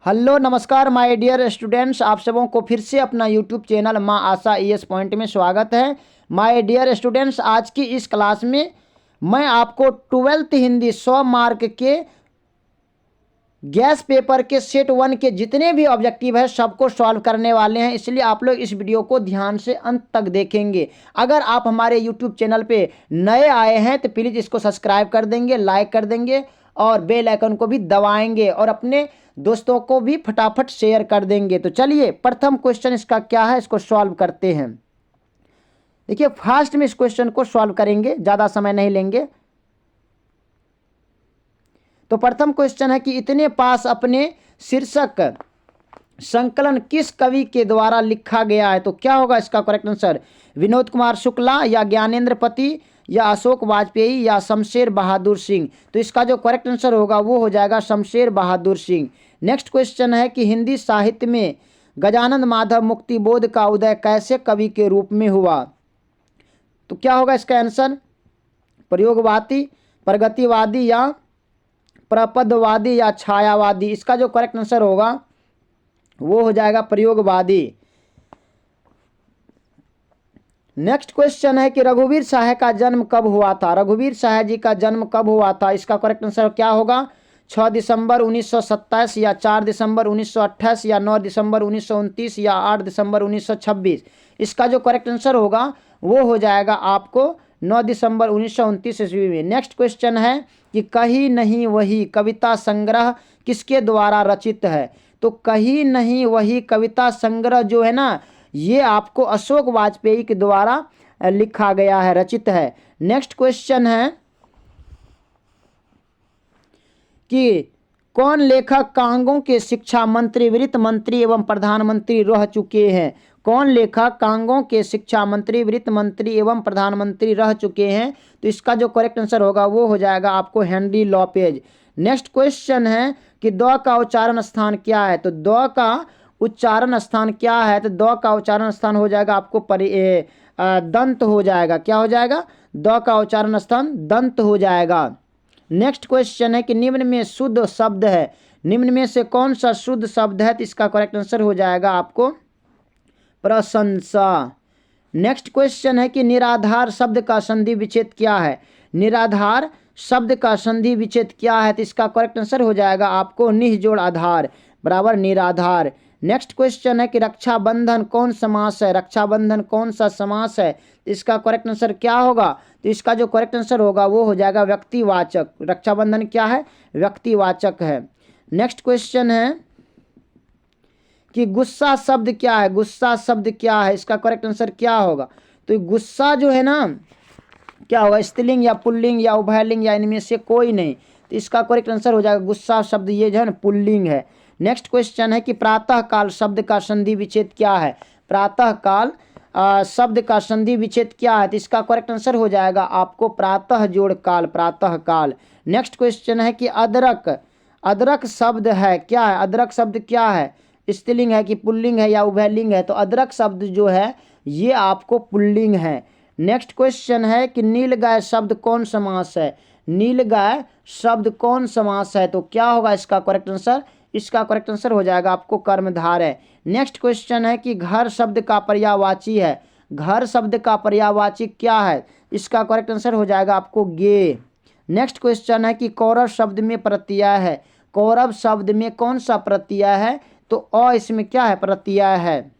Hello नमस्कार my dear students, आप सबों को फिर से अपना यूट्यूब चैनल माँ आशा ईएस पॉइंट में स्वागत है। माय डियर स्टूडेंट्स, आज की इस क्लास में मैं आपको 12th हिंदी 100 मार्क के गैस पेपर के सेट 1 के जितने भी ऑब्जेक्टिव है सबको सॉल्व करने वाले हैं, इसलिए आप लोग इस वीडियो को ध्यान से अंत तक देखेंगे। अगर आप हमारे यूट्यूब चैनल पे नए आए हैं तो प्लीज़ इसको सब्सक्राइब कर देंगे, लाइक कर देंगे और बेल आइकन को भी दबाएंगे और अपने दोस्तों को भी फटाफट शेयर कर देंगे। तो चलिए प्रथम क्वेश्चन इसका क्या है, इसको सॉल्व करते हैं। देखिए फास्ट में इस क्वेश्चन को सॉल्व करेंगे, ज़्यादा समय नहीं लेंगे। तो प्रथम क्वेश्चन है कि इतने पास अपने शीर्षक संकलन किस कवि के द्वारा लिखा गया है। तो क्या होगा इसका करेक्ट आंसर? विनोद कुमार शुक्ला या ज्ञानेंद्र पति या अशोक वाजपेयी या शमशेर बहादुर सिंह। तो इसका जो करेक्ट आंसर होगा वो हो जाएगा शमशेर बहादुर सिंह। नेक्स्ट क्वेश्चन है कि हिंदी साहित्य में गजानन माधव मुक्तिबोध का उदय कैसे कवि के रूप में हुआ। तो क्या होगा इसका आंसर? प्रयोगवादी, प्रगतिवादी या प्रपदवादी या छायावादी। इसका जो करेक्ट आंसर होगा वो हो जाएगा प्रयोगवादी। नेक्स्ट क्वेश्चन है कि रघुवीर शाह का जन्म कब हुआ था। रघुवीर शाह जी का जन्म कब हुआ था? इसका करेक्ट आंसर क्या होगा? 6 दिसंबर 1927 या 4 दिसंबर 1928 या 9 दिसंबर 1929 या 8 दिसंबर 1926। इसका जो करेक्ट आंसर होगा वो हो जाएगा आपको 9 दिसंबर 1929 ईस्वी में। नेक्स्ट क्वेश्चन है कि कहीं नहीं वही कविता संग्रह किसके द्वारा रचित है। तो कहीं नहीं वही कविता संग्रह जो है ना, ये आपको अशोक वाजपेयी के द्वारा लिखा गया है, रचित है। नेक्स्ट क्वेश्चन है कि कौन लेखक कांगो के शिक्षा मंत्री, वित्त मंत्री एवं प्रधानमंत्री रह चुके हैं। कौन लेखक कांगो के शिक्षा मंत्री, वित्त मंत्री एवं प्रधानमंत्री रह चुके हैं। तो इसका जो करेक्ट आंसर होगा वो हो जाएगा आपको हेनरी लॉपेज। नेक्स्ट क्वेश्चन है कि द का उच्चारण स्थान क्या है। तो द का उच्चारण स्थान क्या है? तो द का उच्चारण स्थान हो जाएगा आपको दंत हो जाएगा। क्या हो जाएगा? द का उच्चारण स्थान दंत हो जाएगा। नेक्स्ट क्वेश्चन है कि निम्न में शुद्ध शब्द है, निम्न में से कौन सा शुद्ध शब्द है। तो इसका करेक्ट आंसर हो जाएगा आपको प्रशंसा। नेक्स्ट क्वेश्चन है कि निराधार शब्द का संधि विच्छेद क्या है। निराधार शब्द का संधि विच्छेद क्या है। तो इसका करेक्ट आंसर हो जाएगा आपको निःजोड़ आधार बराबर निराधार। नेक्स्ट क्वेश्चन है कि रक्षाबंधन कौन समास है। रक्षाबंधन कौन सा समास है। इसका करेक्ट आंसर क्या होगा? तो इसका जो करेक्ट आंसर होगा वो हो जाएगा व्यक्तिवाचक। रक्षाबंधन क्या है? व्यक्तिवाचक है। नेक्स्ट क्वेश्चन है कि गुस्सा शब्द क्या है। गुस्सा शब्द क्या है? इसका करेक्ट आंसर क्या होगा? तो गुस्सा जो है ना, क्या होगा? स्त्रीलिंग या पुल्लिंग या उभयलिंग या इनमें से कोई नहीं। तो इसका करेक्ट आंसर हो जाएगा गुस्सा शब्द ये जो है ना पुल्लिंग है। नेक्स्ट क्वेश्चन है कि प्रातः काल शब्द का संधि विच्छेद क्या है। प्रातः काल शब्द का संधि विच्छेद क्या है। तो इसका करेक्ट आंसर हो जाएगा आपको प्रातः जोड़ काल, प्रातः काल। नेक्स्ट क्वेश्चन है कि अदरक, अदरक शब्द है क्या है। अदरक शब्द क्या है? स्त्रीलिंग है कि पुल्लिंग है या उभयलिंग है। तो अदरक शब्द जो है ये आपको पुल्लिंग है। नेक्स्ट क्वेश्चन है कि नीलगाय शब्द कौन समास है। नीलगाय शब्द कौन समास है। तो क्या होगा इसका करेक्ट आंसर? इसका करेक्ट आंसर हो जाएगा आपको कर्मधार है। नेक्स्ट क्वेश्चन है कि घर शब्द का पर्यायवाची है। घर शब्द का पर्यायवाची क्या है? इसका करेक्ट आंसर हो जाएगा आपको गे। नेक्स्ट क्वेश्चन है कि कौरव शब्द में प्रत्यय है। कौरव शब्द में कौन सा प्रत्यय है? तो अ इसमें क्या है? प्रत्यय है।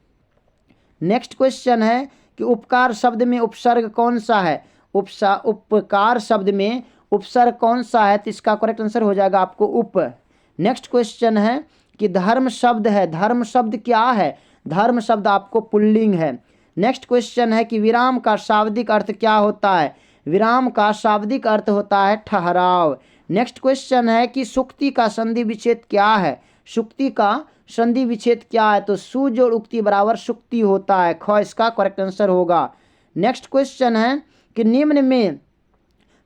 नेक्स्ट क्वेश्चन है कि उपकार शब्द में उपसर्ग कौन सा है। उपकार शब्द में उपसर्ग कौन सा है। तो इसका करेक्ट आंसर हो जाएगा आपको उप। नेक्स्ट क्वेश्चन है कि धर्म शब्द है। धर्म शब्द क्या है? धर्म शब्द आपको पुल्लिंग है। नेक्स्ट क्वेश्चन है कि विराम का शाब्दिक अर्थ क्या होता है। विराम का शाब्दिक अर्थ होता है ठहराव। नेक्स्ट क्वेश्चन है कि सुक्ति का संधि विच्छेद क्या है। सुक्ति का संधि विच्छेद क्या है। तो सु जोड़ उक्ति बराबर सुक्ति होता है। ख इसका करेक्ट आंसर होगा। नेक्स्ट क्वेश्चन है कि निम्न में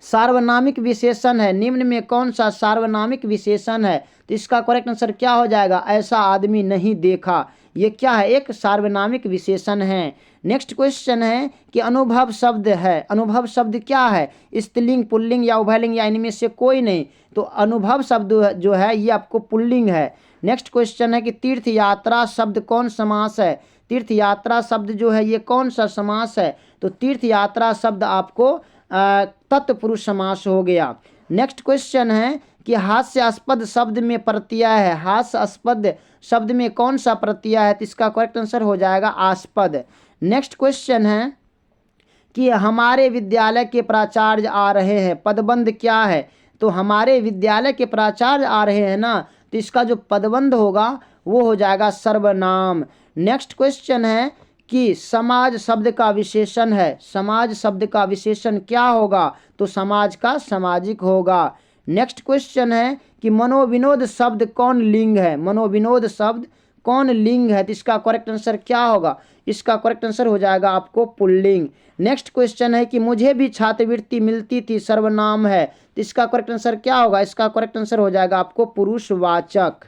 सार्वनामिक विशेषण है। निम्न में कौन सा सार्वनामिक विशेषण है। तो इसका करेक्ट आंसर क्या हो जाएगा? ऐसा आदमी नहीं देखा। ये क्या है, एक सार्वनामिक विशेषण है। नेक्स्ट क्वेश्चन है कि अनुभव शब्द है, अनुभव शब्द क्या है, स्त्रीलिंग पुल्लिंग या उभयलिंग या इनमें से कोई नहीं, तो अनुभव शब्द जो है ये आपको पुल्लिंग है। नेक्स्ट क्वेश्चन है कि तीर्थ यात्रा शब्द कौन समास है, तीर्थ यात्रा शब्द जो है ये कौन सा समास है, तो तीर्थ यात्रा शब्द आपको तत्पुरुष समास हो गया। नेक्स्ट क्वेश्चन है कि हास्यास्पद शब्द में प्रत्यय है, हास्यास्पद शब्द में कौन सा प्रत्यय है, तो इसका करेक्ट आंसर हो जाएगा आस्पद। नेक्स्ट क्वेश्चन है कि हमारे विद्यालय के प्राचार्य आ रहे हैं, पदबंध क्या है, तो हमारे विद्यालय के प्राचार्य आ रहे हैं ना, तो इसका जो पदबंध होगा वो हो जाएगा सर्वनाम। नेक्स्ट क्वेश्चन है कि समाज शब्द का विशेषण है, समाज शब्द का विशेषण क्या होगा, तो समाज का सामाजिक होगा। नेक्स्ट क्वेश्चन है कि मनोविनोद शब्द कौन लिंग है, मनोविनोद शब्द कौन लिंग है, तो इसका करेक्ट आंसर क्या होगा, इसका करेक्ट आंसर हो जाएगा आपको पुल्लिंग। नेक्स्ट क्वेश्चन है कि मुझे भी छात्रवृत्ति मिलती थी सर्वनाम है, तो इसका करेक्ट आंसर क्या होगा, इसका करेक्ट आंसर हो जाएगा आपको पुरुषवाचक।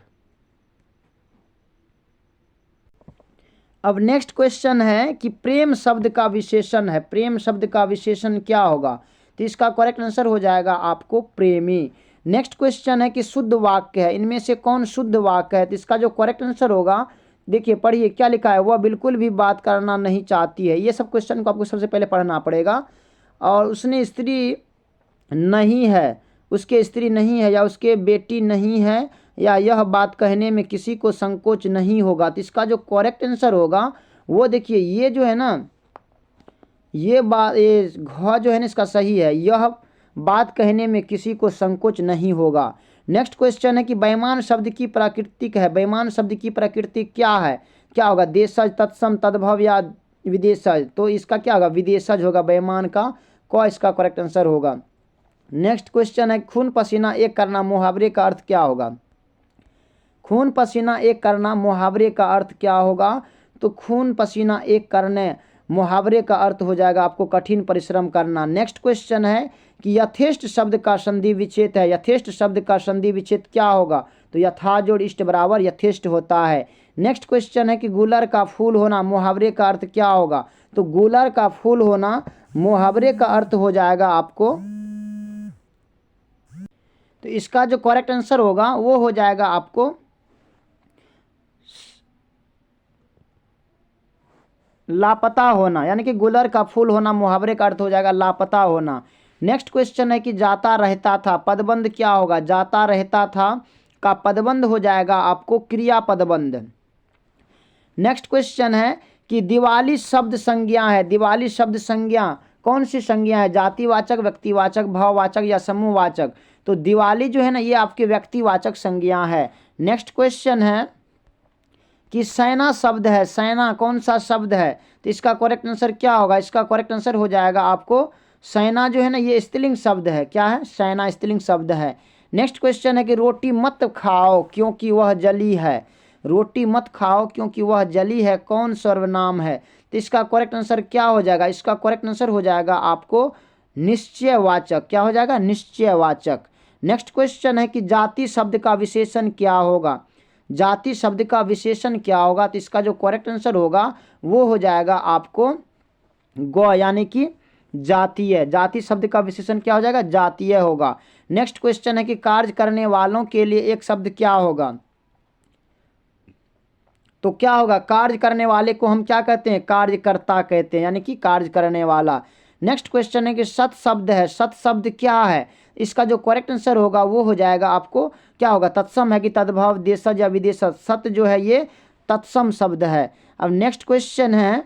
अब नेक्स्ट क्वेश्चन है कि प्रेम शब्द का विशेषण है, प्रेम शब्द का विशेषण क्या होगा, तो इसका करेक्ट आंसर हो जाएगा आपको प्रेमी। नेक्स्ट क्वेश्चन है कि शुद्ध वाक्य है, इनमें से कौन शुद्ध वाक्य है, तो इसका जो करेक्ट आंसर होगा, देखिए पढ़िए क्या लिखा है, वह बिल्कुल भी बात करना नहीं चाहती है, ये सब क्वेश्चन को आपको सबसे पहले पढ़ना पड़ेगा। और उसने स्त्री नहीं है, उसके स्त्री नहीं है या उसके बेटी नहीं है, या यह बात कहने में किसी को संकोच नहीं होगा, तो इसका जो करेक्ट आंसर होगा वो देखिए ये जो है ना, ये बात, ये घ जो है ना इसका सही है, यह बात कहने में किसी को संकोच नहीं होगा। नेक्स्ट क्वेश्चन है कि बेईमान शब्द की प्राकृतिक है, बेईमान शब्द की प्रकृति क्या है, क्या होगा, देशज तत्सम तद्भव या विदेशज, तो इसका क्या होगा, विदेशज होगा बेईमान का, क इसका करेक्ट आंसर होगा। नेक्स्ट क्वेश्चन है खून पसीना एक करना मुहावरे का अर्थ क्या होगा, खून पसीना एक करना मुहावरे का अर्थ क्या होगा, तो खून पसीना एक करने मुहावरे का अर्थ हो जाएगा आपको कठिन परिश्रम करना। नेक्स्ट क्वेश्चन है कि यथेष्ट शब्द का संधि विच्छेद है, यथेष्ट शब्द का संधि विच्छेद क्या होगा, तो यथा जोड़ इष्ट बराबर यथेष्ट होता है। नेक्स्ट क्वेश्चन है कि गुलर का फूल होना मुहावरे का अर्थ क्या होगा, तो गुलर का फूल होना मुहावरे का अर्थ हो जाएगा आपको, तो इसका जो करेक्ट आंसर होगा वो हो जाएगा आपको लापता होना, यानी कि गुलर का फूल होना मुहावरे का अर्थ हो जाएगा लापता होना। नेक्स्ट क्वेश्चन है कि जाता रहता था, पदबंध क्या होगा, जाता रहता था का पदबंध हो जाएगा आपको क्रिया पदबंध। नेक्स्ट क्वेश्चन है कि दिवाली शब्द संज्ञा है, दिवाली शब्द संज्ञा कौन सी संज्ञा है, जातिवाचक, व्यक्तिवाचक, भाववाचक या समूहवाचक, तो दिवाली जो है ना ये आपकी व्यक्तिवाचक संज्ञा है। नेक्स्ट क्वेश्चन है कि सेना शब्द है, सेना कौन सा शब्द है, तो इसका करेक्ट आंसर क्या होगा, इसका करेक्ट आंसर हो जाएगा आपको सेना जो है ना ये स्त्रीलिंग शब्द है, क्या है, सेना स्त्रीलिंग शब्द है। नेक्स्ट क्वेश्चन है कि रोटी मत खाओ क्योंकि वह जली है, रोटी मत खाओ क्योंकि वह जली है कौन सर्वनाम है, तो इसका करेक्ट आंसर क्या हो जाएगा, इसका करेक्ट आंसर हो जाएगा आपको निश्चयवाचक, क्या हो जाएगा, निश्चयवाचक। नेक्स्ट क्वेश्चन है कि जाति शब्द का विशेषण क्या होगा, जाति शब्द का विशेषण क्या होगा, तो इसका जो करेक्ट आंसर होगा वो हो जाएगा आपको ग, यानी कि जातीय, जाति शब्द का विशेषण क्या हो जाएगा, जातीय होगा। नेक्स्ट क्वेश्चन है कि कार्य करने वालों के लिए एक शब्द क्या होगा, तो क्या होगा, कार्य करने वाले को हम क्या कहते हैं, कार्यकर्ता कहते हैं, यानी कि कार्य करने वाला। नेक्स्ट क्वेश्चन है कि सत शब्द है, सत शब्द क्या है, इसका जो करेक्ट आंसर होगा वो हो जाएगा आपको क्या होगा, तत्सम है कि तद्भव, देशज या विदेशज, सत जो है ये तत्सम शब्द है। अब नेक्स्ट क्वेश्चन है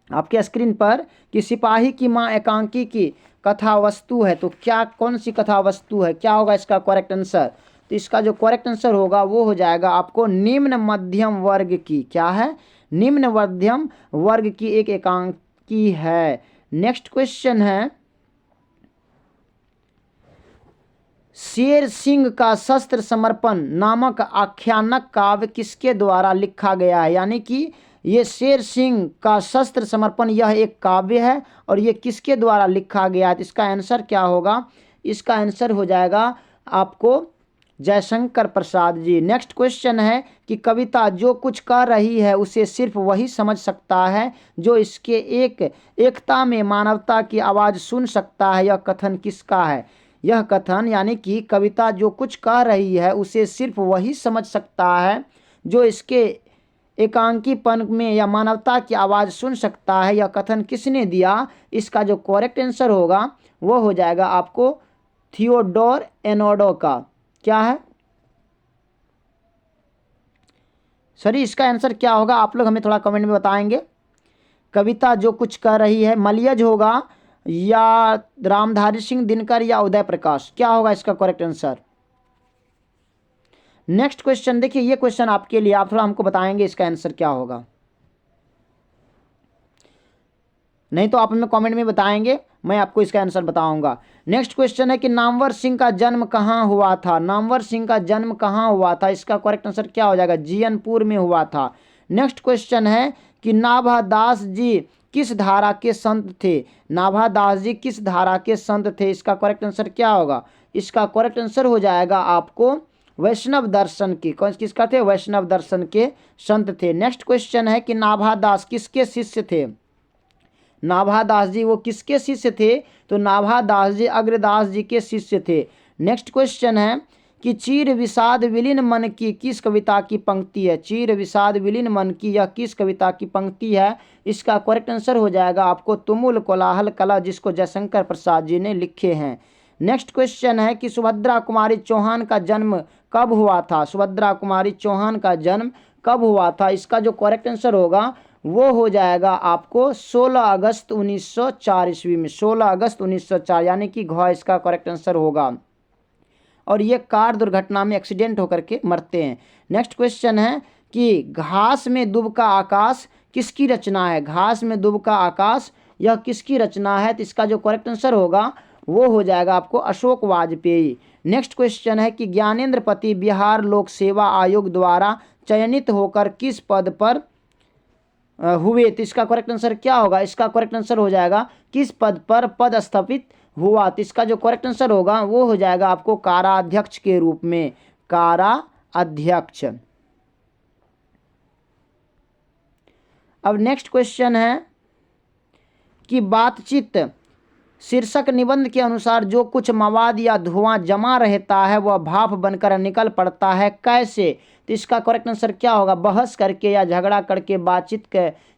आपके स्क्रीन पर कि सिपाही की माँ एकांकी की कथा वस्तु है, तो क्या कौन सी कथा वस्तु है, क्या होगा इसका करेक्ट आंसर, तो इसका जो करेक्ट आंसर होगा वो हो जाएगा आपको निम्न मध्यम वर्ग की, क्या है, निम्न मध्यम वर्ग की एक एकांकी है। नेक्स्ट क्वेश्चन है शेर सिंह का शस्त्र समर्पण नामक आख्यानक काव्य किसके द्वारा लिखा गया है, यानी कि ये शेर सिंह का शस्त्र समर्पण यह एक काव्य है और ये किसके द्वारा लिखा गया है, तो इसका आंसर क्या होगा, इसका आंसर हो जाएगा आपको जयशंकर प्रसाद जी। नेक्स्ट क्वेश्चन है कि कविता जो कुछ कह रही है उसे सिर्फ वही समझ सकता है जो इसके एकता में मानवता की आवाज़ सुन सकता है। यह कथन किसका है? यह कथन यानी कि कविता जो कुछ कह रही है उसे सिर्फ वही समझ सकता है जो इसके एकांकीपन में या मानवता की आवाज़ सुन सकता है। यह कथन किसने दिया? इसका जो करेक्ट आंसर होगा वो हो जाएगा आपको थियोडोर एनोडो का। क्या है सॉरी, इसका आंसर क्या होगा? आप लोग हमें थोड़ा कमेंट में बताएंगे। कविता जो कुछ कह रही है मलयज होगा या रामधारी सिंह दिनकर या उदय प्रकाश? क्या होगा इसका करेक्ट आंसर? नेक्स्ट क्वेश्चन देखिए, ये क्वेश्चन आपके लिए, आप थोड़ा हमको बताएंगे इसका आंसर क्या होगा। नहीं तो आप हमें कमेंट में बताएंगे, मैं आपको इसका आंसर बताऊंगा। नेक्स्ट क्वेश्चन है कि नामवर सिंह का जन्म कहाँ हुआ था? नामवर सिंह का जन्म कहाँ हुआ था? इसका करेक्ट आंसर क्या हो जाएगा? जीयनपुर में हुआ था। नेक्स्ट क्वेश्चन है कि नाभादास जी किस धारा के संत थे? नाभादास जी किस धारा के संत थे? इसका करेक्ट आंसर क्या होगा? इसका करेक्ट आंसर हो जाएगा आपको वैष्णव दर्शन के। किसका थे? वैष्णव दर्शन के संत थे। नेक्स्ट क्वेश्चन है कि नाभादास किसके शिष्य थे? नाभादास जी वो किसके शिष्य थे? तो नाभादास जी अग्रदास जी के शिष्य थे। नेक्स्ट क्वेश्चन है कि चीर विषाद विलीन मन की किस कविता की पंक्ति है? चीर विषाद विलीन मन की यह किस कविता की पंक्ति है? इसका करेक्ट आंसर हो जाएगा आपको तुमुल कोलाहल कला, जिसको जयशंकर प्रसाद जी ने लिखे हैं। नेक्स्ट क्वेश्चन है कि सुभद्रा कुमारी चौहान का जन्म कब हुआ था? सुभद्रा कुमारी चौहान का जन्म कब हुआ था? इसका जो करेक्ट आंसर होगा वो हो जाएगा आपको 16 अगस्त 1904 ईस्वी में। 16 अगस्त 1904 यानी कि घ इसका करेक्ट आंसर होगा। और ये कार दुर्घटना में एक्सीडेंट होकर के मरते हैं। नेक्स्ट क्वेश्चन है कि घास में दुबका आकाश किसकी रचना है? घास में दुबका आकाश यह किसकी रचना है? तो इसका जो करेक्ट आंसर होगा वो हो जाएगा आपको अशोक वाजपेयी। नेक्स्ट क्वेश्चन है कि ज्ञानेंद्र पति बिहार लोक सेवा आयोग द्वारा चयनित होकर किस पद पर हुए? तो इसका करेक्ट आंसर क्या होगा? इसका करेक्ट आंसर हो जाएगा किस पद पर पदस्थापित हुआ? तो इसका जो करेक्ट आंसर होगा वो हो जाएगा आपको काराध्यक्ष के रूप में। काराध्यक्ष। अब नेक्स्ट क्वेश्चन है कि बातचीत शीर्षक निबंध के अनुसार जो कुछ मवाद या धुआं जमा रहता है वह भाप बनकर निकल पड़ता है, कैसे? तो इसका करेक्ट आंसर क्या होगा? बहस करके या झगड़ा करके, बातचीत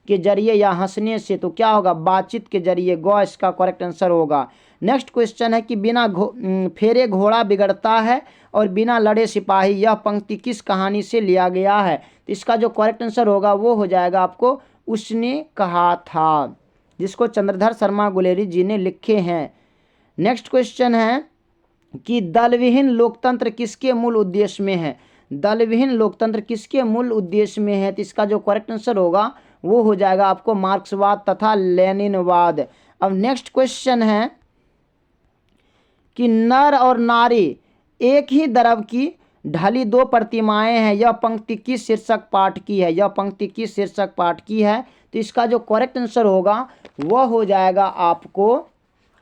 के जरिए या हंसने से। तो क्या होगा? बातचीत के जरिए। गौ इसका करेक्ट आंसर होगा। नेक्स्ट क्वेश्चन है कि बिना फेरे घोड़ा बिगड़ता है और बिना लड़े सिपाही, यह पंक्ति किस कहानी से लिया गया है? तो इसका जो करेक्ट आंसर होगा वो हो जाएगा आपको उसने कहा था, जिसको चंद्रधर शर्मा गुलेरी जी ने लिखे हैं। नेक्स्ट क्वेश्चन है कि दलविहीन लोकतंत्र किसके मूल उद्देश्य में है? दलविहीन लोकतंत्र किसके मूल उद्देश्य में है? तो इसका जो करेक्ट आंसर होगा वो हो जाएगा आपको मार्क्सवाद तथा लेनिनवाद। अब नेक्स्ट क्वेश्चन है कि नर और नारी एक ही द्रव की ढली दो प्रतिमाएं हैं, यह पंक्ति किस शीर्षक पाठ की है? यह पंक्ति किस शीर्षक पाठ की है? तो इसका जो करेक्ट आंसर होगा वह हो जाएगा आपको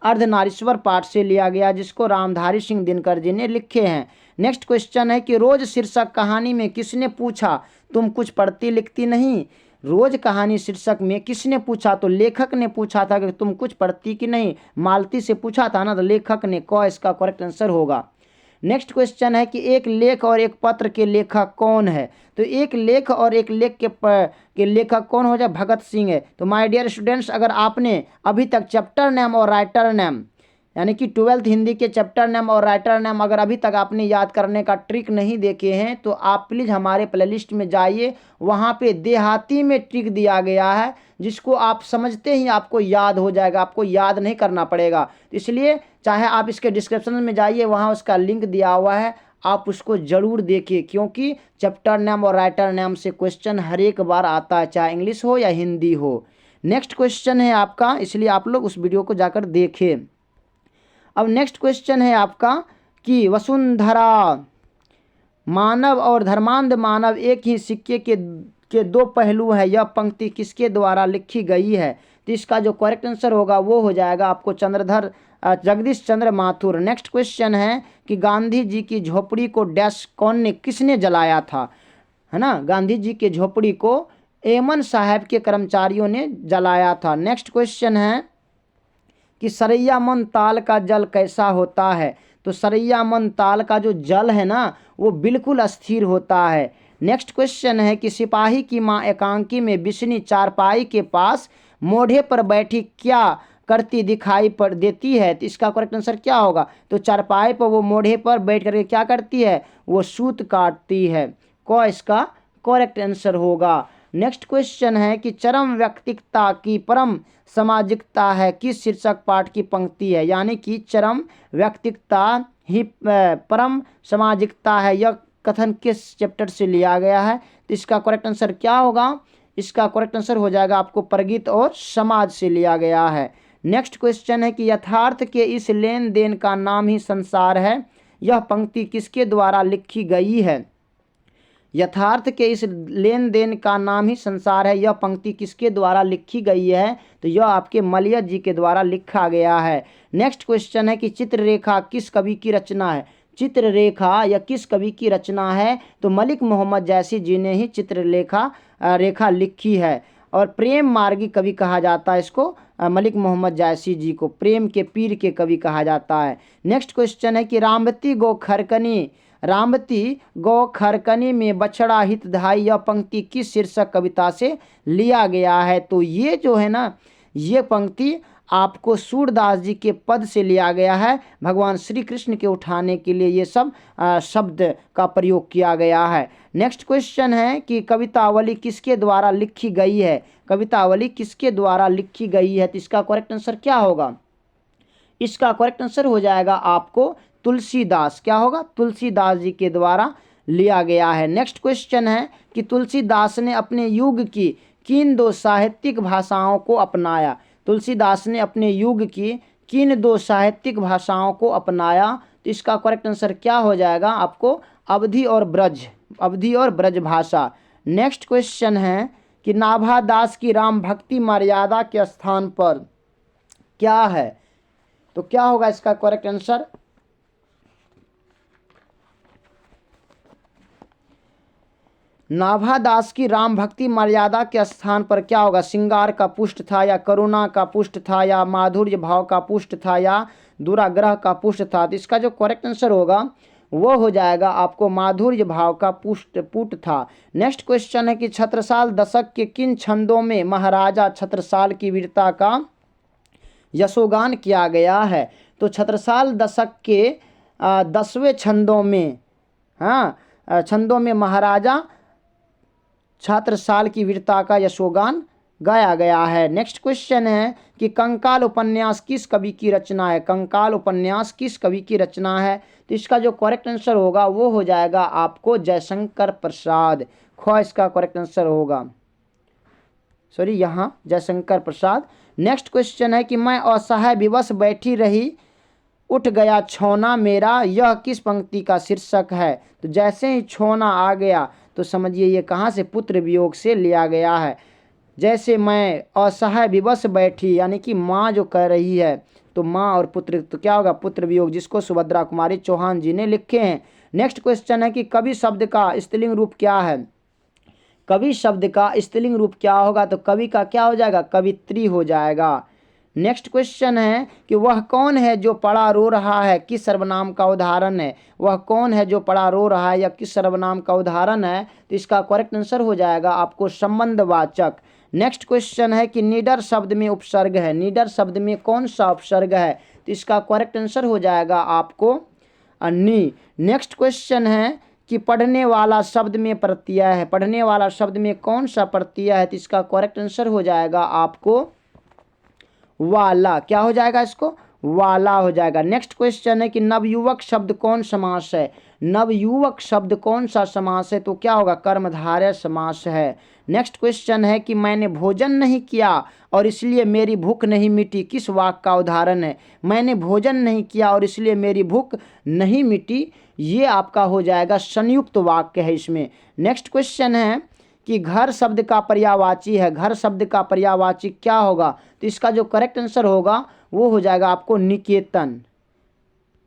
अर्धनारीश्वर पाठ से लिया गया, जिसको रामधारी सिंह दिनकर जी ने लिखे हैं। नेक्स्ट क्वेश्चन है कि रोज शीर्षक कहानी में किसने पूछा तुम कुछ पढ़ती लिखती नहीं? रोज कहानी शीर्षक में किसने पूछा? तो लेखक ने पूछा था कि तुम कुछ पढ़ती कि नहीं। मालती से पूछा था ना, तो लेखक ने। क इसका करेक्ट आंसर होगा। नेक्स्ट क्वेश्चन है कि एक लेख और एक पत्र के लेखक कौन है? तो एक लेख और एक लेख के लेखक कौन हो जाए? भगत सिंह है। तो माय डियर स्टूडेंट्स, अगर आपने अभी तक चैप्टर नेम और राइटर नेम यानी कि 12th हिंदी के चैप्टर नेम और राइटर नेम अगर अभी तक आपने याद करने का ट्रिक नहीं देखे हैं तो आप प्लीज़ हमारे प्लेलिस्ट में जाइए, वहाँ पे देहाती में ट्रिक दिया गया है, जिसको आप समझते ही आपको याद हो जाएगा, आपको याद नहीं करना पड़ेगा। इसलिए चाहे आप इसके डिस्क्रिप्शन में जाइए, वहाँ उसका लिंक दिया हुआ है, आप उसको ज़रूर देखिए, क्योंकि चैप्टर नेम और राइटर नेम से क्वेश्चन हर एक बार आता है, चाहे इंग्लिश हो या हिंदी हो। नेक्स्ट क्वेश्चन है आपका, इसलिए आप लोग उस वीडियो को जाकर देखें। अब नेक्स्ट क्वेश्चन है आपका कि वसुंधरा मानव और धर्मांध मानव एक ही सिक्के के दो पहलू है, यह पंक्ति किसके द्वारा लिखी गई है? तो इसका जो करेक्ट आंसर होगा वो हो जाएगा आपको चंद्रधर जगदीश चंद्र माथुर। नेक्स्ट क्वेश्चन है कि गांधी जी की झोपड़ी को डैश किसने जलाया था, है ना। गांधी जी के झोपड़ी को एमन साहब के कर्मचारियों ने जलाया था। नेक्स्ट क्वेश्चन है कि सरैया मन ताल का जल कैसा होता है, तो सरैया मन ताल का जो जल है ना वो बिल्कुल अस्थिर होता है। नेक्स्ट क्वेश्चन है कि सिपाही की माँ एकांकी में बिशनी चारपाई के पास मोढ़े पर बैठी क्या करती दिखाई पड़ देती है, तो इसका करेक्ट आंसर क्या होगा, तो चारपाई पर वो मोढ़े पर बैठ करके क्या करती है, वो सूत काटती है। को इसका करेक्ट आंसर होगा। नेक्स्ट क्वेश्चन है कि चरम व्यक्तिकता की परम सामाजिकता है किस शीर्षक पाठ की पंक्ति है, यानी कि चरम व्यक्तिकता ही परम सामाजिकता है, यह कथन किस चैप्टर से लिया गया है, तो इसका करेक्ट आंसर क्या होगा, इसका करेक्ट आंसर हो जाएगा आपको प्रगीत और समाज से लिया गया है। नेक्स्ट क्वेश्चन है कि यथार्थ के इस लेन देन का नाम ही संसार है, यह पंक्ति किसके द्वारा लिखी गई है। यथार्थ के इस लेन देन का नाम ही संसार है, यह पंक्ति किसके द्वारा लिखी गई है, तो यह आपके मलिया जी के द्वारा लिखा गया है। नेक्स्ट क्वेश्चन है कि चित्ररेखा किस कवि की रचना है। चित्ररेखा या किस कवि की रचना है, तो मलिक मोहम्मद जैसी जी ने ही रेखा लिखी है। और प्रेम मार्गी कवि कहा जाता है इसको, मलिक मोहम्मद जैसी जी को प्रेम के पीर के कवि कहा जाता है। नेक्स्ट क्वेश्चन है कि रामवती गो खरकनी में बछड़ा हितधाई, यह पंक्ति किस शीर्षक कविता से लिया गया है, तो ये जो है ना ये पंक्ति आपको सूरदास जी के पद से लिया गया है। भगवान श्री कृष्ण के उठाने के लिए ये सब शब्द का प्रयोग किया गया है। नेक्स्ट क्वेश्चन है कि कवितावली किसके द्वारा लिखी गई है, कवितावली किसके द्वारा लिखी गई है, तो इसका करेक्ट आंसर क्या होगा, इसका करेक्ट आंसर हो जाएगा आपको तुलसीदास, क्या होगा, तुलसीदास जी के द्वारा लिया गया है। नेक्स्ट क्वेश्चन है कि तुलसीदास ने अपने युग की किन दो साहित्यिक भाषाओं को अपनाया। तुलसीदास ने अपने युग की किन दो साहित्यिक भाषाओं को अपनाया, तो इसका करेक्ट आंसर क्या हो जाएगा आपको अवधी और ब्रज भाषा। नेक्स्ट क्वेश्चन है कि नाभा दास की राम भक्ति मर्यादा के स्थान पर क्या है, तो क्या होगा इसका करेक्ट आंसर, नाभादास की राम भक्ति मर्यादा के स्थान पर क्या होगा, श्रृंगार का पुष्ट था या करुणा का पुष्ट था या माधुर्य भाव का पुष्ट था या दुराग्रह का पुष्ट था, तो इसका जो करेक्ट आंसर होगा वो हो जाएगा आपको माधुर्य भाव का पुट था। नेक्स्ट क्वेश्चन है कि छत्रसाल दशक के किन छंदों में महाराजा छत्रसाल की वीरता का यशोगान किया गया है, तो छत्रसाल दशक के 10वें छंदों में महाराजा छत्रसाल की वीरता का यशोगान गाया गया है। नेक्स्ट क्वेश्चन है कि कंकाल उपन्यास किस कवि की रचना है, कंकाल उपन्यास किस कवि की रचना है, तो इसका जो करेक्ट आंसर होगा वो हो जाएगा आपको जयशंकर प्रसाद। इसका करेक्ट आंसर होगा, यहाँ जयशंकर प्रसाद। नेक्स्ट क्वेश्चन है कि मैं असहाय विवश बैठी रही उठ गया छौना मेरा, यह किस पंक्ति का शीर्षक है, तो जैसे ही छौना आ गया तो समझिए ये कहाँ से, पुत्र वियोग से लिया गया है। जैसे मैं असहाय विवश बैठी यानी कि माँ जो कह रही है, तो माँ और पुत्र, तो क्या होगा पुत्र वियोग, जिसको सुभद्रा कुमारी चौहान जी ने लिखे हैं। नेक्स्ट क्वेश्चन है कि कवि शब्द का स्त्रीलिंग रूप क्या है, कवि शब्द का स्त्रीलिंग रूप क्या होगा, तो कवि का क्या हो जाएगा, कवित्री हो जाएगा। नेक्स्ट क्वेश्चन है कि वह कौन है जो पड़ा रो रहा है, किस सर्वनाम का उदाहरण है, वह कौन है जो पड़ा रो रहा है या किस सर्वनाम का उदाहरण है, तो इसका करेक्ट आंसर हो जाएगा आपको संबंधवाचक। नेक्स्ट क्वेश्चन है कि निडर शब्द में उपसर्ग है, निडर शब्द में कौन सा उपसर्ग है, तो इसका करेक्ट आंसर हो जाएगा आपको नि। नेक्स्ट क्वेश्चन है कि पढ़ने वाला शब्द में प्रत्यय है, पढ़ने वाला शब्द में कौन सा प्रत्यय है, तो इसका करेक्ट आंसर हो जाएगा आपको वाला, क्या हो जाएगा, इसको वाला हो जाएगा। नेक्स्ट क्वेश्चन है कि नवयुवक शब्द कौन समास है, नवयुवक शब्द कौन सा समास है, तो क्या होगा, कर्मधारय समास है। नेक्स्ट क्वेश्चन है कि मैंने भोजन नहीं किया और इसलिए मेरी भूख नहीं मिटी, किस वाक्य का उदाहरण है, मैंने भोजन नहीं किया और इसलिए मेरी भूख नहीं मिटी, ये आपका हो जाएगा संयुक्त वाक्य है इसमें। नेक्स्ट क्वेश्चन है कि घर शब्द का पर्यायवाची है, घर शब्द का पर्यायवाची क्या होगा, तो इसका जो करेक्ट आंसर होगा वो हो जाएगा आपको निकेतन।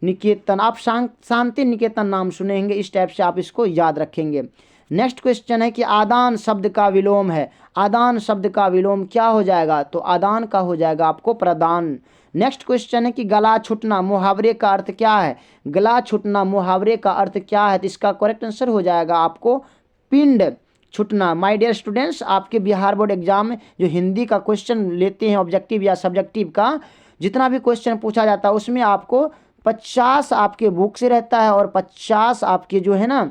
निकेतन, आप शांति निकेतन नाम सुनेंगे, इस टाइप से आप इसको याद रखेंगे। नेक्स्ट क्वेश्चन है कि आदान शब्द का विलोम है। आदान शब्द का विलोम क्या हो जाएगा? तो आदान का हो जाएगा आपको प्रदान। नेक्स्ट क्वेश्चन है कि गला छूटना मुहावरे का अर्थ क्या है? गला छूटना मुहावरे का अर्थ क्या है? तो इसका करेक्ट आंसर हो जाएगा आपको पिंड छूटना। माय डियर स्टूडेंट्स, आपके बिहार बोर्ड एग्जाम में जो हिंदी का क्वेश्चन लेते हैं ऑब्जेक्टिव या सब्जेक्टिव का, जितना भी क्वेश्चन पूछा जाता है उसमें आपको 50 आपके बुक से रहता है और 50 आपके जो है ना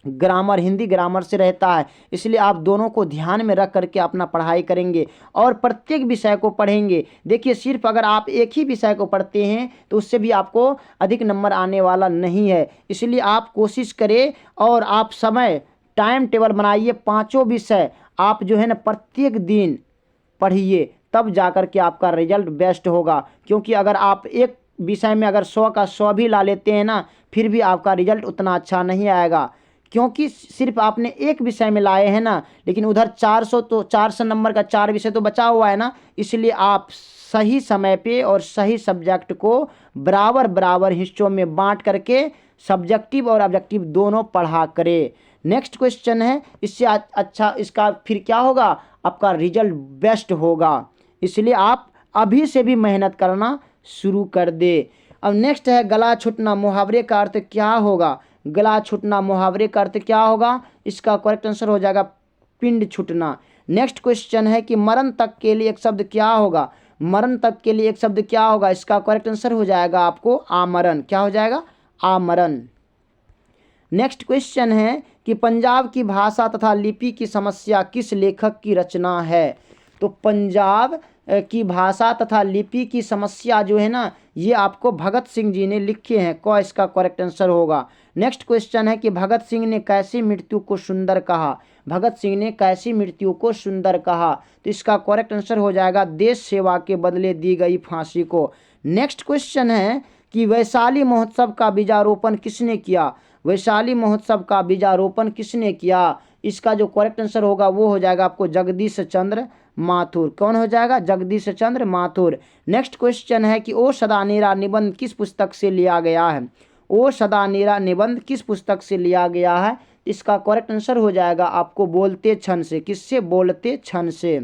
ग्रामर, हिंदी ग्रामर से रहता है। इसलिए आप दोनों को ध्यान में रख करके अपना पढ़ाई करेंगे और प्रत्येक विषय को पढ़ेंगे। देखिए, सिर्फ अगर आप एक ही विषय को पढ़ते हैं तो उससे भी आपको अधिक नंबर आने वाला नहीं है। इसलिए आप कोशिश करें और आप समय टाइम टेबल बनाइए, 5 विषय आप जो है ना प्रत्येक दिन पढ़िए, तब जाकर के आपका रिजल्ट बेस्ट होगा। क्योंकि अगर आप एक विषय में अगर 100 का 100 भी ला लेते हैं ना, फिर भी आपका रिजल्ट उतना अच्छा नहीं आएगा, क्योंकि सिर्फ आपने एक विषय में लाए हैं ना, लेकिन उधर 400 नंबर का 4 विषय तो बचा हुआ है ना। इसलिए आप सही समय पे और सही सब्जेक्ट को बराबर बराबर हिस्सों में बांट करके सब्जेक्टिव और ऑब्जेक्टिव दोनों पढ़ा करें। नेक्स्ट क्वेश्चन है, इससे अच्छा इसका फिर क्या होगा? आपका रिजल्ट बेस्ट होगा। इसलिए आप अभी से भी मेहनत करना शुरू कर दे। अब नेक्स्ट है गला छूटना मुहावरे का अर्थ क्या होगा? गला छूटना मुहावरे का अर्थ क्या होगा? इसका करेक्ट आंसर हो जाएगा पिंड छूटना। नेक्स्ट क्वेश्चन है कि मरण तक के लिए एक शब्द क्या होगा? मरण तक के लिए एक शब्द क्या होगा? इसका करेक्ट आंसर हो जाएगा आपको आमरण। क्या हो जाएगा? आमरण। नेक्स्ट क्वेश्चन है कि पंजाब की भाषा तथा लिपि की समस्या किस लेखक की रचना है? तो पंजाब की भाषा तथा लिपि की समस्या जो है ना, ये आपको भगत सिंह जी ने लिखे हैं। क इसका करेक्ट आंसर होगा। नेक्स्ट क्वेश्चन है कि भगत सिंह ने कैसी मृत्यु को सुंदर कहा? भगत सिंह ने कैसी मृत्यु को सुंदर कहा? तो इसका करेक्ट आंसर हो जाएगा देश सेवा के बदले दी गई फांसी को। नेक्स्ट क्वेश्चन है कि वैशाली महोत्सव का बीजारोपण किसने किया? वैशाली महोत्सव का बीजारोपण किसने किया? इसका जो करेक्ट आंसर होगा वो हो जाएगा आपको जगदीश चंद्र माथुर। कौन हो जाएगा? जगदीश चंद्र माथुर। नेक्स्ट क्वेश्चन है कि ओ सदा नेरा निबंध किस पुस्तक से लिया गया है? ओ सदा नेरा निबंध किस पुस्तक से लिया गया है? इसका करेक्ट आंसर हो जाएगा आपको बोलते क्षण से। किससे? बोलते क्षण से।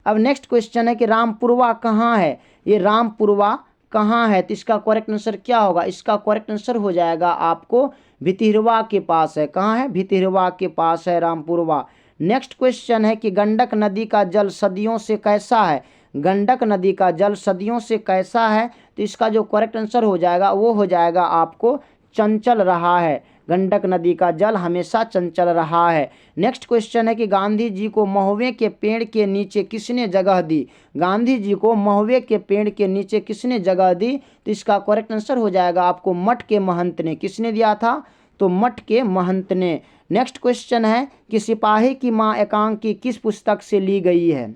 अब नेक्स्ट क्वेश्चन है कि रामपुरवा कहाँ है? ये रामपुरवा कहाँ है? तो इसका करेक्ट आंसर क्या होगा? इसका करेक्ट आंसर हो जाएगा आपको भितिरवा के पास है। कहाँ है? भितिरवा के पास है रामपुरवा। नेक्स्ट क्वेश्चन है कि गंडक नदी का जल सदियों से कैसा है? गंडक नदी का जल सदियों से कैसा है? तो इसका जो करेक्ट आंसर हो जाएगा वो हो जाएगा आपको चंचल रहा है। गंडक नदी का जल हमेशा चंचल रहा है। नेक्स्ट क्वेश्चन है कि गांधी जी को महुए के पेड़ के नीचे किसने जगह दी? गांधी जी को महुए के पेड़ के नीचे किसने जगह दी? तो इसका करेक्ट आंसर हो जाएगा आपको मठ के महंत ने। किसने दिया था? तो मठ के महंत ने। नेक्स्ट क्वेश्चन है कि सिपाही की माँ एकांकी किस पुस्तक से ली गई है?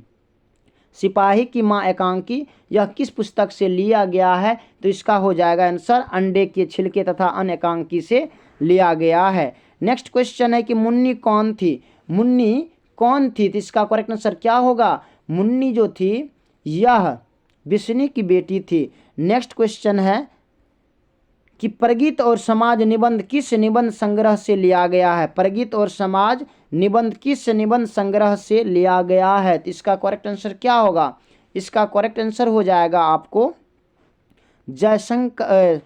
सिपाही की माँ एकांकी यह किस पुस्तक से लिया गया है? तो इसका हो जाएगा आंसर अंडे के छिलके तथा अन्य एकांकी से लिया गया है। नेक्स्ट क्वेश्चन है कि मुन्नी कौन थी? मुन्नी कौन थी? तो इसका करेक्ट आंसर क्या होगा? मुन्नी जो थी यह बिस्नी की बेटी थी। नेक्स्ट क्वेश्चन है कि प्रगीत और समाज निबंध किस निबंध संग्रह से लिया गया है? प्रगीत और समाज निबंध किस निबंध संग्रह से लिया गया है? तो इसका करेक्ट आंसर क्या होगा? इसका करेक्ट आंसर हो जाएगा आपको जयशंकर।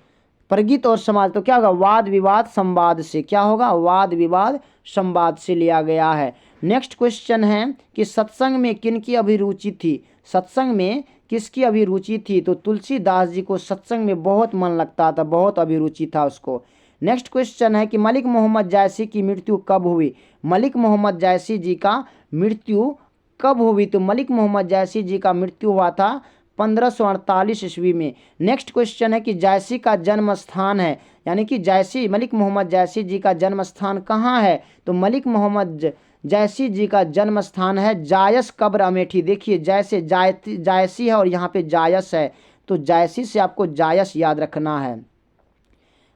प्रगीत और समाज तो क्या होगा? वाद विवाद संवाद से। क्या होगा? वाद विवाद संवाद से लिया गया है। नेक्स्ट क्वेश्चन है कि सत्संग में किनकी अभिरुचि थी? सत्संग में किसकी अभिरुचि थी? तो तुलसीदास जी को सत्संग में बहुत मन लगता था, बहुत अभिरुचि था उसको। नेक्स्ट क्वेश्चन है कि मलिक मोहम्मद जायसी की मृत्यु कब हुई? मलिक मोहम्मद जायसी जी का मृत्यु कब हुई? तो मलिक मोहम्मद जायसी जी का मृत्यु हुआ था 1548 ईस्वी में। नेक्स्ट क्वेश्चन है कि जायसी का जन्म स्थान है, यानी कि जायसी मलिक मोहम्मद जायसी जी का जन्म स्थान कहाँ है? तो मलिक मोहम्मद जायसी जी का जन्म स्थान है जायस कब्र अमेठी। देखिए जैसे जायसी है और यहाँ पे जायस है, तो जायसी से आपको जायस याद रखना है।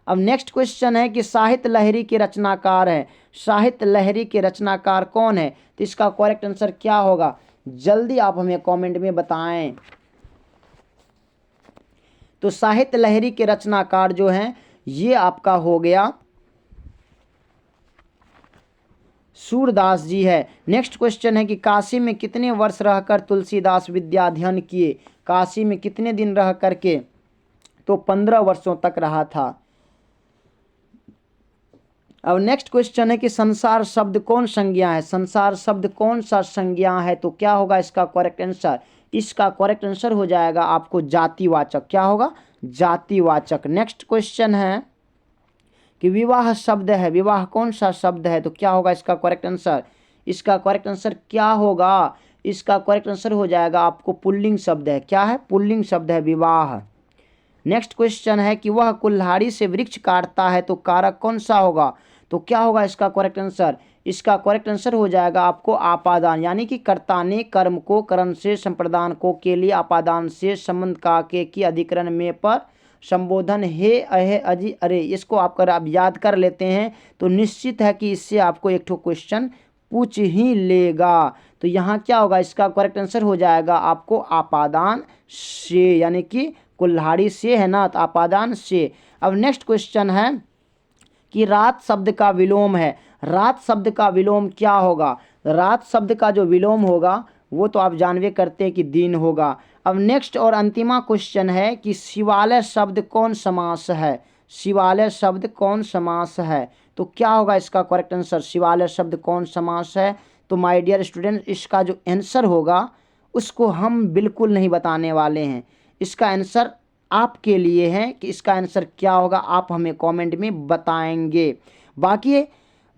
अब नेक्स्ट क्वेश्चन है कि साहित्य लहरी के रचनाकार हैं। साहित्य लहरी के रचनाकार कौन है? तो इसका करेक्ट आंसर क्या होगा? जल्दी आप हमें कमेंट में बताएं। तो साहित्य लहरी के रचनाकार जो हैं ये आपका हो गया सूरदास जी है। नेक्स्ट क्वेश्चन है कि काशी में कितने वर्ष रहकर तुलसीदास विद्या अध्ययन किए? काशी में कितने दिन रह करके? तो 15 वर्षों तक रहा था। अब नेक्स्ट क्वेश्चन है कि संसार शब्द कौन संज्ञा है? संसार शब्द कौन सा संज्ञा है? तो क्या होगा इसका करेक्ट आंसर? इसका करेक्ट आंसर हो जाएगा आपको जातिवाचक। क्या होगा? जातिवाचक। नेक्स्ट क्वेश्चन है कि विवाह शब्द है, विवाह कौन सा शब्द है? तो क्या होगा इसका करेक्ट आंसर? इसका करेक्ट आंसर क्या होगा? इसका करेक्ट आंसर हो जाएगा आपको पुल्लिंग शब्द है। क्या है? पुल्लिंग शब्द है विवाह। नेक्स्ट क्वेश्चन है कि वह कुल्हाड़ी से वृक्ष काटता है, तो कारक कौन सा होगा? तो क्या होगा इसका करेक्ट आंसर? इसका करेक्ट आंसर हो जाएगा आपको आपादान, यानी कि कर्ता ने कर्म को करण से संप्रदान को के लिए आपादान से संबंध का के की अधिकरण में पर संबोधन हे अहे अजी अरे। इसको आप याद कर लेते हैं तो निश्चित है कि इससे आपको एक ठो क्वेश्चन पूछ ही लेगा। तो यहाँ क्या होगा? इसका करेक्ट आंसर हो जाएगा आपको आपादान से, यानी कि कुल्हाड़ी से है ना, तो आपादान से। अब नेक्स्ट क्वेश्चन है कि रात शब्द का विलोम है। रात शब्द का विलोम क्या होगा? रात शब्द का जो विलोम होगा वो तो आप जानवे करते हैं कि दिन होगा। अब नेक्स्ट और अंतिमा क्वेश्चन है कि शिवालय शब्द कौन समास है? शिवालय शब्द कौन समास है? तो क्या होगा इसका करेक्ट आंसर? शिवालय शब्द कौन समास है? तो माय डियर स्टूडेंट, इसका जो आंसर होगा उसको हम बिल्कुल नहीं बताने वाले हैं। इसका आंसर आपके लिए है कि इसका आंसर क्या होगा, आप हमें कमेंट में बताएंगे। बाकी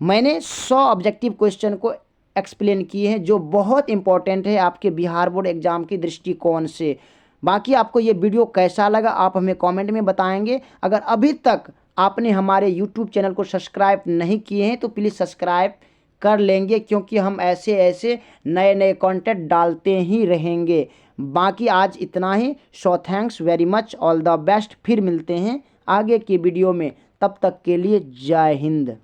मैंने 100 ऑब्जेक्टिव क्वेश्चन को एक्सप्लेन किए हैं जो बहुत इंपॉर्टेंट है आपके बिहार बोर्ड एग्जाम की दृष्टिकोण से। बाकी आपको ये वीडियो कैसा लगा आप हमें कमेंट में बताएंगे। अगर अभी तक आपने हमारे यूट्यूब चैनल को सब्सक्राइब नहीं किए हैं तो प्लीज़ सब्सक्राइब कर लेंगे, क्योंकि हम ऐसे ऐसे नए नए कंटेंट डालते ही रहेंगे। बाकी आज इतना ही। So thanks very much, all the best. फिर मिलते हैं आगे की वीडियो में, तब तक के लिए जय हिंद।